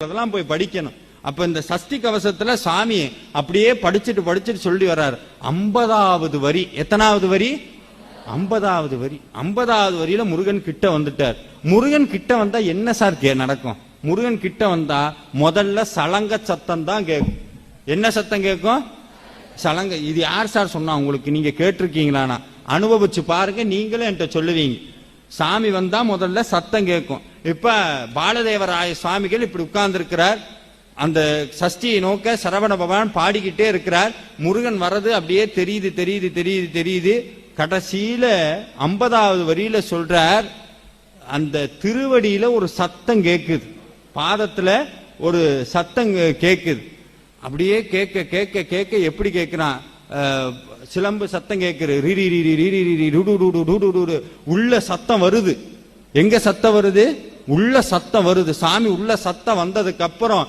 அதெல்லாம் போய் படிக்கணும். அப்ப இந்த சஷ்டி கவசத்துல சாமி அப்படியே படிச்சுட்டு சொல்லி வர்றாரு. 50வது வரி. எத்தனாவது வரி? 50வது வரி. 50வது வரியில முருகன் கிட்ட வந்துட்டார். முருகன் கிட்ட வந்தா என்ன சார் நடக்கும்? முருகன் கிட்ட வந்தா முதல்ல சலங்க சத்தம் தான் கேட்கும். என்ன சத்தம் கேட்கும்? சலங்க. இது யார் சார் சொன்னா உங்களுக்கு? நீங்க கேட்டிருக்கீங்களா? அனுபவிச்சு பாருங்க, நீங்களும் என்கிட்ட சொல்லுவீங்க. சாமி வந்தா முதல்ல சத்தம் கேட்கும். இப்ப பாலதேவராய சுவாமிகள் இப்படி உட்கார்ந்து இருக்கிறார். அந்த சஷ்டியை நோக்க சரவண பகவான் பாடிக்கிட்டே இருக்கிறார். முருகன் வர்றது அப்படியே தெரியுது. கடைசியில 50வது வரியில சொல்றார், அந்த திருவடியில ஒரு சத்தம் கேக்குது, பாதத்துல ஒரு சத்தம் கேக்குது. அப்படியே கேட்க எப்படி கேட்கிறான்? சிலம்பு சத்தம் கேட்குது. உள்ள சத்தம் வருது. எங்க சத்தம் வருது? உள்ள சத்தம் வருது. சாமி உள்ள சத்தம் வந்ததுக்கு அப்புறம்